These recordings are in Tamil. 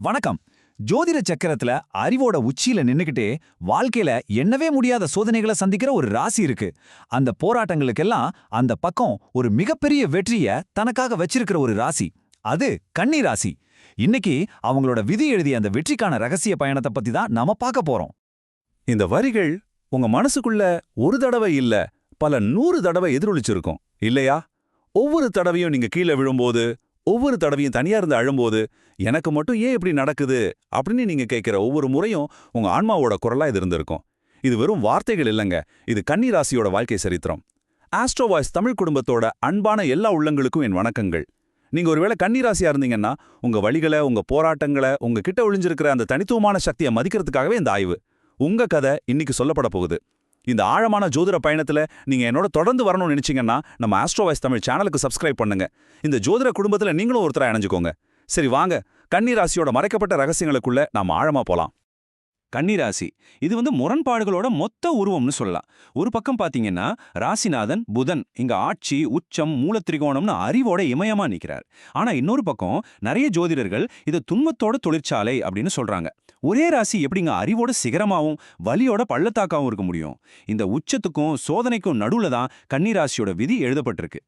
வணக்கம். ஜோதிட சக்கரத்துல அறிவோட உச்சியில நின்னுக்கிட்டே வாழ்க்கையில எண்ணவே முடியாத சோதனைகளை சந்திக்கிற ஒரு ராசி இருக்கு. அந்த போராட்டங்களுக்கெல்லாம் அந்த பக்கம் ஒரு மிகப்பெரிய வெற்றிய தனக்காக வச்சிருக்கிற ஒரு ராசி. அது கன்னி ராசி. இன்னைக்கு அவங்களோட விதி எழுதிய அந்த வெற்றிக்கான ரகசிய பயணத்தை பத்தி தான் நாம பார்க்க போறோம். இந்த வரிகள் உங்க மனசுக்குள்ள ஒரு தடவை இல்ல, பல 100 தடவை எதிரொலிச்சிருக்கும் இல்லையா? ஒவ்வொரு தடவையும் நீங்க கீழே விழும்போது, ஒவ்வொரு தடவையும் தனியா இருந்து அழும்போது, எனக்கு மட்டும் ஏன் இப்படி நடக்குது அப்படின்னு நீங்க கேட்கிற ஒவ்வொரு முறையும் உங்க ஆன்மாவோட குரலா இது இருந்திருக்கும். இது வெறும் வார்த்தைகள் இல்லைங்க, இது கன்னி ராசியோட வாழ்க்கை சரித்திரம். ஆஸ்ட்ரோ வாய்ஸ் தமிழ் குடும்பத்தோட அன்பான எல்லா உள்ளங்களுக்கும் என் வணக்கங்கள். நீங்க ஒருவேளை கன்னி ராசியா இருந்தீங்கன்னா, உங்க வழிகளை, உங்க போராட்டங்களை, உங்க கிட்ட ஒளிஞ்சிருக்கிற அந்த தனித்துவமான சக்தியை மதிக்கிறதுக்காகவே இந்த ஆய்வு. உங்க கதை இன்னைக்கு சொல்லப்பட போகுது. இந்த ஆழமான ஜோதிட பயணத்துல நீங்க என்னோட தொடர்ந்து வரணும்னு நினைச்சீங்கன்னா, நம்ம ஆஸ்ட்ரோ வாய்ஸ் தமிழ் சேனலுக்கு சப்ஸ்கிரைப் பண்ணுங்க. இந்த ஜோதிட குடும்பத்துல நீங்களும் ஒருத்தரா இணைஞ்சுக்கோங்க. சரி வாங்க, கன்னி ராசியோட மறைக்கப்பட்ட ரகசியங்களுக்குள்ள நாம ஆழமா போலாம். கன்னிராசி இது முரண்பாடுகளோட மொத்த உருவம்னு சொல்லலாம். ஒரு பக்கம் பாத்தீங்கன்னா ராசிநாதன் புதன் இங்க ஆட்சி உச்சம் மூலத்திரிகோணம்னு அறிவோட இமயமா நிக்கிறார். ஆனா இன்னொரு பக்கம் நிறைய ஜோதிடர்கள் இது துன்பத்தோட தொழிற்சாலை அப்படின்னு சொல்றாங்க. ஒரே ராசி எப்படிங்க அறிவோட சிகரமாவும் வலியோட பள்ளத்தாக்காவும் இருக்க முடியும்? இந்த உச்சத்துக்கும் சோதனைக்கும் நடுவுல தான் கன்னிராசியோட விதி எழுதப்பட்டிருக்கு.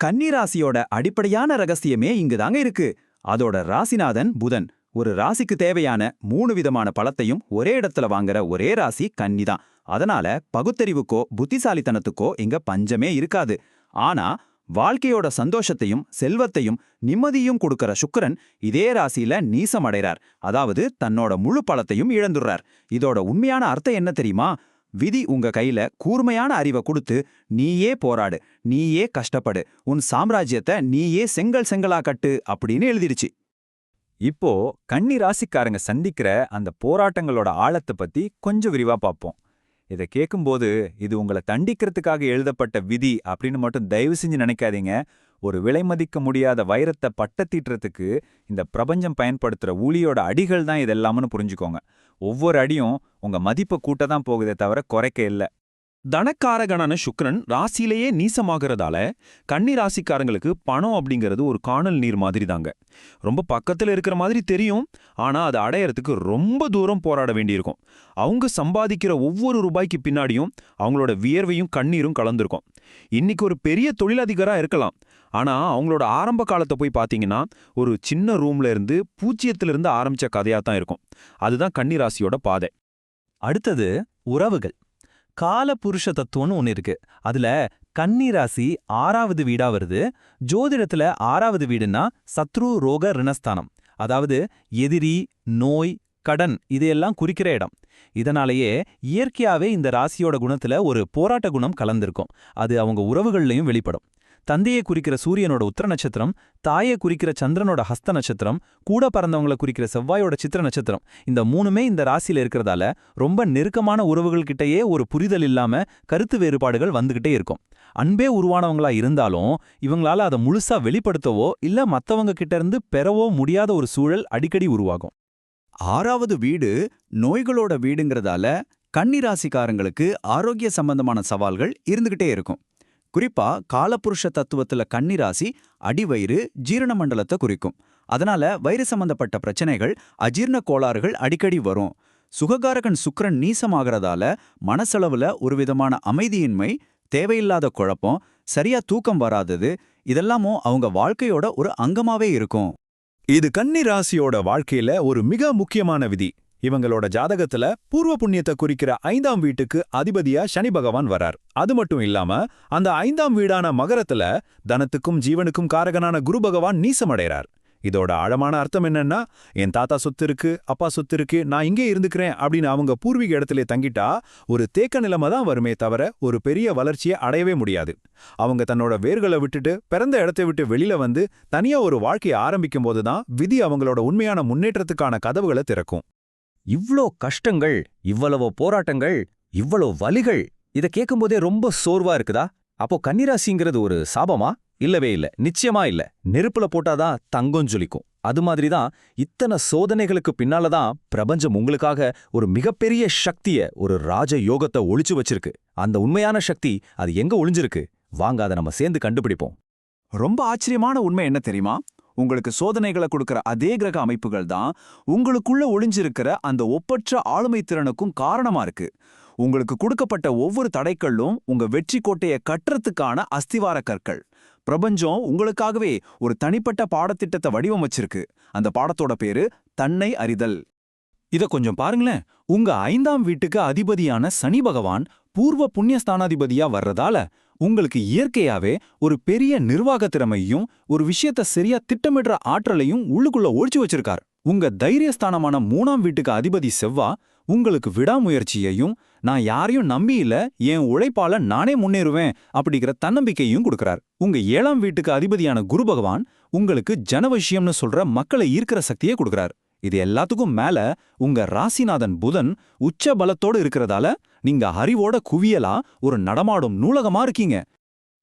கன்னிராசியோட அடிப்படையான ரகசியமே இங்குதாங்க இருக்கு. அதோட ராசிநாதன் புதன். ஒரு ராசிக்கு தேவையான 3 விதமான பலத்தையும் ஒரே இடத்துல வாங்குற ஒரே ராசி கன்னி தான். அதனால பகுத்தறிவுக்கோ புத்திசாலித்தனத்துக்கோ இங்க பஞ்சமே இருக்காது. ஆனா வாழ்க்கையோட சந்தோஷத்தையும் செல்வத்தையும் நிம்மதியும் கொடுக்கற சுக்கிரன் இதே ராசியில நீசம் அடைறார். அதாவது தன்னோட முழு பலத்தையும் இழந்துடுறார். இதோட உண்மையான அர்த்தம் என்ன தெரியுமா? விதி உங்க கையில கூர்மையான அறிவை கொடுத்து நீயே போராடு, நீயே கஷ்டப்படு, உன் சாம்ராஜ்யத்தை நீயே செங்கலா கட்டு அப்படின்னு எழுதிடுச்சு. இப்போ கன்னி ராசிக்காரங்க சந்திக்கிற அந்த போராட்டங்களோட ஆழத்தை பத்தி கொஞ்சம் விரிவா பார்ப்போம். இதை கேட்கும்போது இது உங்களை தண்டிக்கிறதுக்காக எழுதப்பட்ட விதி அப்படின்னு மட்டும் தயவு செஞ்சு நினைக்காதீங்க. ஒரு விலை மதிக்க முடியாத வைரத்தை பட்டத்தீட்டுறதுக்கு இந்த பிரபஞ்சம் பயன்படுத்துற ஊழியோட அடிகள் தான் இதெல்லாம்னு புரிஞ்சுக்கோங்க. ஒவ்வொரு அடியும் உங்க மதிப்பை கூட்ட தான் போகுதே தவிர குறைக்க இல்லை. தனக்காரகனான சுக்கிரன் ராசியிலேயே நீசமாகறதால கன்னி ராசிக்காரங்களுக்கு பணம் அப்படிங்கிறது ஒரு காணல் நீர் மாதிரி தாங்க. ரொம்ப பக்கத்துல இருக்கிற மாதிரி தெரியும், ஆனா அதை அடையறதுக்கு ரொம்ப தூரம் போராட வேண்டியிருக்கும். அவங்க சம்பாதிக்கிற ஒவ்வொரு ரூபாய்க்கு பின்னாடியும் அவங்களோட வியர்வையும் கண்ணீரும் கலந்துருக்கும். இன்னைக்கு ஒரு பெரிய தொழிலதிபரா இருக்கலாம், ஆனா அவங்களோட ஆரம்ப காலத்தை போய் பாத்தீங்கன்னா ஒரு சின்ன ரூம்ல இருந்து பூஜ்ஜியத்திலிருந்து ஆரம்பிச்ச கதையா தான் இருக்கும். அதுதான் கன்னி ராசியோட பாதை. அடுத்தது உறவுகள். கால புருஷ தத்துவம்னு ஒன்று இருக்கு. அதுல கன்னி ராசி 6வது வீடா வருது. ஜோதிடத்துல 6வது வீடுன்னா சத்ரு ரோக ரிணஸ்தானம், அதாவது எதிரி, நோய், கடன் இதையெல்லாம் குறிக்கிற இடம். இதனாலேயே இயற்கையாவே இந்த ராசியோட குணத்துல ஒரு போராட்ட குணம் கலந்திருக்கும். அது அவங்க உறவுகள்லையும் வெளிப்படும். தந்தையை குறிக்கிற சூரியனோட உத்திர நட்சத்திரம், தாயை குறிக்கிற சந்திரனோட ஹஸ்த நட்சத்திரம், கூட பறந்தவங்களை குறிக்கிற செவ்வாயோட சித்திர நட்சத்திரம், இந்த 3மே இந்த ராசியில இருக்கிறதால ரொம்ப நெருக்கமான உறவுகள் கிட்டயே ஒரு புரிதல் இல்லாம கருத்து வேறுபாடுகள் வந்துகிட்டே இருக்கும். அன்பே உருவானவங்களா இருந்தாலும் இவங்களால அதை முழுசா வெளிப்படுத்தவோ இல்ல மத்தவங்க கிட்ட இருந்து பெறவோ முடியாத ஒரு சூழல் அடிக்கடி உருவாகும். 6வது வீடு நோய்களோட வீடுங்கிறதால கன்னி ராசிக்காரங்களுக்கு ஆரோக்கிய சம்பந்தமான சவால்கள் இருந்துகிட்டே இருக்கும். குறிப்பா காலபுருஷ தத்துவத்துல கன்னி ராசி அடிவயிறு ஜீரண மண்டலத்தை குறிக்கும். அதனால வயிறு சம்பந்தப்பட்ட பிரச்சனைகள், அஜீர்ண கோளாறுகள் அடிக்கடி வரும். சுககாரகன் சுக்கிரன் நீசமாகறதால மனசளவுல ஒரு விதமான அமைதியின்மை, தேவையில்லாத குழப்பம், சரியா தூக்கம் வராதது இதெல்லாமும் அவங்க வாழ்க்கையோட ஒரு அங்கமாவே இருக்கும். இது கன்னி ராசியோட வாழ்க்கையில ஒரு மிக முக்கியமான விதி. இவங்களோட ஜாதகத்துல பூர்வ புண்ணியத்தை குறிக்கிற 5ஆம் வீட்டுக்கு அதிபதியா சனி பகவான் வரார். அது மட்டும் இல்லாம அந்த 5ஆம் வீடான மகரத்துல தனத்துக்கும் ஜீவனுக்கும் காரகனான குரு பகவான் நீசமடைறார். இதோட ஆழமான அர்த்தம் என்னன்னா, என் தாத்தா சொத்து இருக்கு, அப்பா சொத்து இருக்கு, நான் இங்கே இருந்துக்கிறேன் அப்படின்னு அவங்க பூர்வீக இடத்துல தங்கிட்டா ஒரு தேக்க நிலைமை தான் வருமே தவிர ஒரு பெரிய வளர்ச்சியை அடையவே முடியாது. அவங்க தன்னோட வேர்களை விட்டுட்டு பிறந்த இடத்தை விட்டு வெளியில வந்து தனியா ஒரு வாழ்க்கையை ஆரம்பிக்கும் போதுதான் விதி அவங்களோட உண்மையான முன்னேற்றத்துக்கான கதவுகளை திறக்கும். இவ்ளோ கஷ்டங்கள், இவ்வளவோ போராட்டங்கள், இவ்வளோ வலிகள், இதை கேட்கும்போதே ரொம்ப சோர்வா இருக்குதா? அப்போ கன்னிராசிங்கிறது ஒரு சாபமா? இல்லவே இல்ல, நிச்சயமா இல்ல. நெருப்புல போட்டாதான் தங்கம் ஜொலிக்கும். அது மாதிரிதான் இத்தனை சோதனைகளுக்கு பின்னாலதான் பிரபஞ்சம் உங்களுக்காக ஒரு மிகப்பெரிய சக்திய, ஒரு ராஜ யோகத்தை ஒளிச்சு வச்சிருக்கு. அந்த உண்மையான சக்தி அது எங்க ஒளிஞ்சிருக்கு? வாங்க அதை நம்ம சேர்ந்து கண்டுபிடிப்போம். ரொம்ப ஆச்சரியமான உண்மை என்ன தெரியுமா? உங்களுக்கு சோதனைகளை கொடுக்கிற அதே கிரக அமைப்புகள் தான் உங்களுக்குள்ள ஒளிஞ்சிருக்கிற அந்த ஒப்பற்ற ஆளுமை திறனுக்கும் காரணமா இருக்கு. உங்களுக்கு கொடுக்கப்பட்ட ஒவ்வொரு தடைக்கல்லும் உங்க வெற்றி கோட்டையை கட்டுறதுக்கான அஸ்திவார கற்கள். பிரபஞ்சம் உங்களுக்காகவே ஒரு தனிப்பட்ட பாடத்திட்டத்தை வடிவமைச்சிருக்கு. அந்த பாடத்தோட பேரு தன்னை அறிதல். இத கொஞ்சம் பாருங்களேன். உங்க 5ஆம் வீட்டுக்கு அதிபதியான சனி பகவான் பூர்வ புண்ணியஸ்தானாதிபதியா வர்றதால உங்களுக்கு இயற்கையாவே ஒரு பெரிய நிர்வாக திறமையும் ஒரு விஷயத்த சரியா திட்டமிடுற ஆற்றலையும் உள்ளுக்குள்ள ஒழிச்சு வச்சிருக்கார். உங்க தைரியஸ்தானமான 3ஆம் வீட்டுக்கு அதிபதி செவ்வா உங்களுக்கு விடாமுயற்சியையும் நான் யாரையும் நம்பி இல்ல என் உழைப்பால நானே முன்னேறுவேன் அப்படிங்கிற தன்னம்பிக்கையும் கொடுக்கறார். உங்க 7ஆம் வீட்டுக்கு அதிபதியான குரு பகவான் உங்களுக்கு ஜனவசியம்னு சொல்ற மக்களை ஈர்க்கிற சக்தியை கொடுக்கறார். இது எல்லாத்துக்கும் மேல உங்க ராசிநாதன் புதன் உச்ச பலத்தோடு இருக்கிறதால நீங்க அறிவோட குவியலா ஒரு நடமாடும் நூலகமா இருக்கீங்க.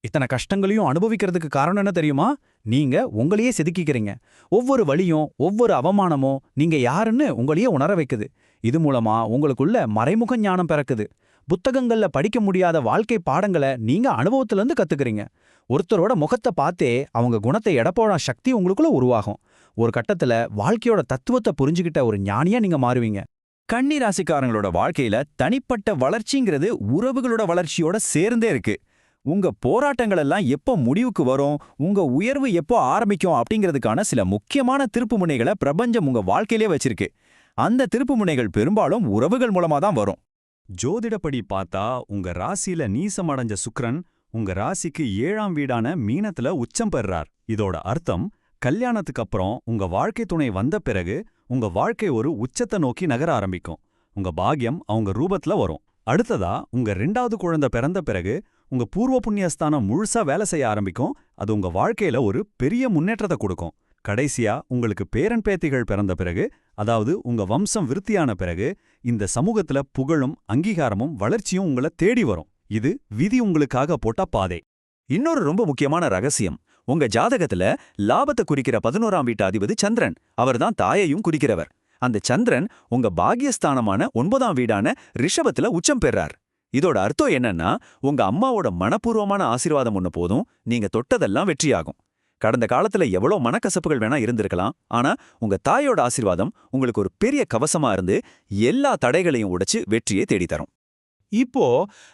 இத்தனை கஷ்டங்களையும் அனுபவிக்கிறதுக்கு காரணம் என்ன தெரியுமா? நீங்க உங்களையே செதுக்கிக்கிறீங்க. ஒவ்வொரு வலியும் ஒவ்வொரு அவமானமும் நீங்க யாருன்னு உங்களையே உணர வைக்குது. இது மூலமா உங்களுக்குள்ள மறைமுக ஞானம் பிறக்குது. புத்தகங்கள்ல படிக்க முடியாத வாழ்க்கை பாடங்களை நீங்க அனுபவத்திலிருந்து கத்துக்கிறீங்க. ஒருத்தரோட முகத்தை பார்த்தே அவங்க குணத்தை எடப்போட சக்தி உங்களுக்குள்ள உருவாகும். ஒரு கட்டத்துல வாழ்க்கையோட தத்துவத்தை புரிஞ்சுக்கிட்ட ஒரு ஞானியா நீங்க மாறுவீங்க. கன்னி ராசிக்காரங்களோட வாழ்க்கையில தனிப்பட்ட வளர்ச்சிங்கிறது உறவுகளோட வளர்ச்சியோட சேர்ந்தே இருக்கு. உங்க போராட்டங்கள் எல்லாம் எப்போ முடிவுக்கு வரும், உங்க உயர்வு எப்போ ஆரம்பிக்கும் அப்படிங்கிறதுக்கான சில முக்கியமான திருப்புமுனைகளை பிரபஞ்சம் உங்க வாழ்க்கையிலே வச்சிருக்கு. அந்த திருப்புமுனைகள் பெரும்பாலும் உறவுகள் மூலமா தான் வரும். ஜோதிடப்படி பார்த்தா உங்க ராசியில நீசமடைஞ்ச சுக்கிரன் உங்க ராசிக்கு 7ஆம் வீடான மீனத்துல உச்சம் பெறார். இதோட அர்த்தம் கல்யாணத்துக்கு அப்புறம் உங்க வாழ்க்கை துணை வந்த பிறகு உங்க வாழ்க்கை ஒரு உச்சத்தை நோக்கி நகர ஆரம்பிக்கும். உங்க பாக்கியம் அவங்க ரூபத்துல வரும். அடுத்ததா உங்க 2வது குழந்தை பிறந்த பிறகு உங்க பூர்வ புண்ணியஸ்தானம் முழுசா வேலை செய்ய ஆரம்பிக்கும். அது உங்க வாழ்க்கையில ஒரு பெரிய முன்னேற்றத்தை கொடுக்கும். கடைசியா உங்களுக்கு பேரன் பேத்திகள் பிறந்த பிறகு, அதாவது உங்க வம்சம் விருத்தியான பிறகு இந்த சமூகத்துல புகழும் அங்கீகாரமும் வளர்ச்சியும் உங்களை தேடி வரும். இது விதி உங்களுக்காக போட்ட பாதை. இன்னொரு ரொம்ப முக்கியமான ரகசியம், உங்க ஜாதகத்துல லாபத்தை குறிக்கிற 11ஆம் வீட்டு அதிபதி சந்திரன். அவர்தான் தாயையும் குறிக்கிறவர். அந்த சந்திரன் உங்க பாக்கியஸ்தானமான 9ஆம் வீடான ரிஷபத்துல உச்சம் பெறார். இதோட அர்த்தம் என்னன்னா, உங்க அம்மாவோட மனப்பூர்வமான ஆசீர்வாதம் ஒண்ணு போதும், நீங்க தொட்டதெல்லாம் வெற்றியாகும். கடந்த காலத்துல எவ்வளோ மனக்கசப்புகள் வேணா இருந்திருக்கலாம், ஆனா உங்க தாயோட ஆசீர்வாதம் உங்களுக்கு ஒரு பெரிய கவசமா இருந்து எல்லா தடைகளையும் உடைச்சு வெற்றியை தேடித்தரும். இப்போ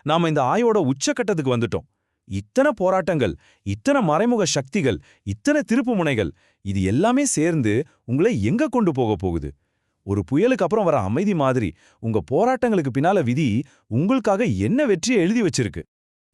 நாம இந்த ஆயோட உச்சக்கட்டத்துக்கு வந்துட்டோம். இத்தனை போராட்டங்கள், இத்தனை மறைமுக சக்திகள், இத்தனை திருப்புமுனைகள், இது எல்லாமே சேர்ந்து உங்களை எங்க கொண்டு போக போகுது? ஒரு புயலுக்கு அப்புறம் வர அமைதி மாதிரி உங்க போராட்டங்களுக்கு பின்னால விதி உங்களுக்காக என்ன வெற்றியை எழுதி வச்சிருக்கு?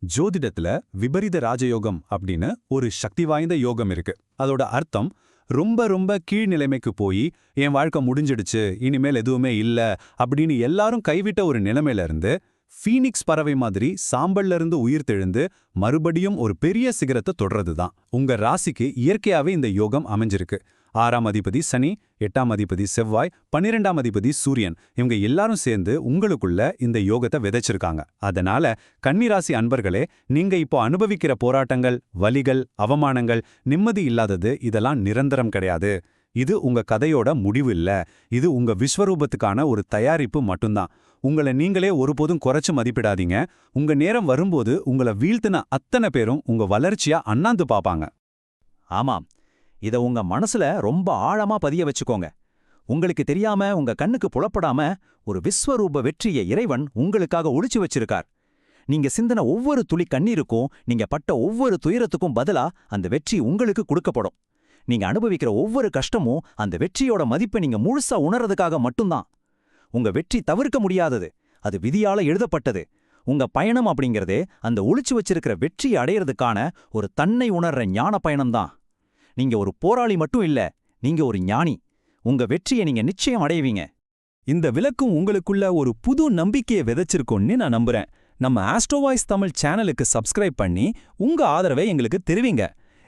ஜோதிடத்துல விபரீத ராஜயோகம் அப்படின்னு ஒரு சக்தி வாய்ந்த யோகம் இருக்கு. அதோட அர்த்தம் ரொம்ப ரொம்ப கீழ்நிலைமைக்கு போய் என் வாழ்க்கை முடிஞ்சிடுச்சு, இனிமேல் எதுவுமே இல்ல அப்படின்னு எல்லாரும் கைவிட்ட ஒரு நிலைமையில இருந்து ஃபீனிக்ஸ் பறவை மாதிரி சாம்பல்ல இருந்து உயிர் தெழுந்து மறுபடியும் ஒரு பெரிய சிகரத்தை தொடர்றதுதான். உங்க ராசிக்கு இயற்கையாவே இந்த யோகம் அமைஞ்சிருக்கு. 6ஆம் அதிபதி சனி, 8ஆம் அதிபதி செவ்வாய், 12ஆம் அதிபதி சூரியன், இவங்க எல்லாரும் சேர்ந்து உங்களுக்குள்ள இந்த யோகத்தை விதைச்சிருக்காங்க. அதனால கன்னிராசி அன்பர்களே, நீங்க இப்போ அனுபவிக்கிற போராட்டங்கள், வலிகள், அவமானங்கள், நிம்மதி இல்லாதது இதெல்லாம் நிரந்தரம் கிடையாது. இது உங்க கதையோட முடிவு இல்ல. இது உங்க விஸ்வரூபத்துக்கான ஒரு தயாரிப்பு மட்டும்தான். உங்களை நீங்களே ஒருபோதும் குறைச்சு மதிப்பிடாதீங்க. உங்க நேரம் வரும்போது உங்களை வீழ்த்தின அத்தனை பேரும் உங்க வளர்ச்சியா அண்ணாந்து பாப்பாங்க. ஆமாம், இத உங்க மனசுல ரொம்ப ஆழமா பதிய வச்சுக்கோங்க. உங்களுக்கு தெரியாம, உங்க கண்ணுக்கு புலப்படாம ஒரு விஸ்வரூப வெற்றியை இறைவன் உங்களுக்காக ஒளிச்சு வச்சிருக்கார். நீங்க சிந்தின ஒவ்வொரு துளி கண்ணீருக்கும், நீங்க பட்ட ஒவ்வொரு துயரத்துக்கும் பதிலா அந்த வெற்றி உங்களுக்கு கொடுக்கப்படும். நீங்க அனுபவிக்கிற ஒவ்வொரு கஷ்டமும் அந்த வெற்றியோட மதிப்பை நீங்க முழுசா உணர்றதுக்காக மட்டும்தான். உங்க வெற்றி தவிர்க்க முடியாதது, அது விதியால எழுதப்பட்டது. உங்க பயணம் அப்படிங்கிறதே அந்த ஒளிச்சு வச்சிருக்கிற வெற்றியை அடையிறதுக்கான ஒரு தன்னை உணர்ற ஞான பயணம்தான். நீங்க ஒரு போராளி மட்டும் இல்ல, நீங்க ஒரு ஞானி. உங்க வெற்றியை நீங்க நிச்சயம் அடைவீங்க. இந்த விளக்கம் உங்களுக்குள்ள ஒரு புது நம்பிக்கையை விதைச்சிருக்கும்னு நான் நம்புறேன். நம்ம ஆஸ்ட்ரோவாய்ஸ் தமிழ் சேனலுக்கு சப்ஸ்கிரைப் பண்ணி உங்க ஆதரவை எங்களுக்கு தெரிவிங்க.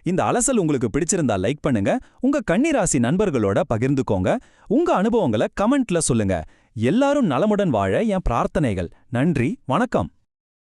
இந்த அலசல் உங்களுக்கு பிடிச்சிருந்தா லைக் பண்ணுங்க, உங்க கன்னிராசி நண்பர்களோட பகிர்ந்துக்கோங்க, உங்க அனுபவங்களை கமெண்ட்ல சொல்லுங்க. எல்லாரும் நலமுடன் வாழ என் பிரார்த்தனைகள். நன்றி, வணக்கம்.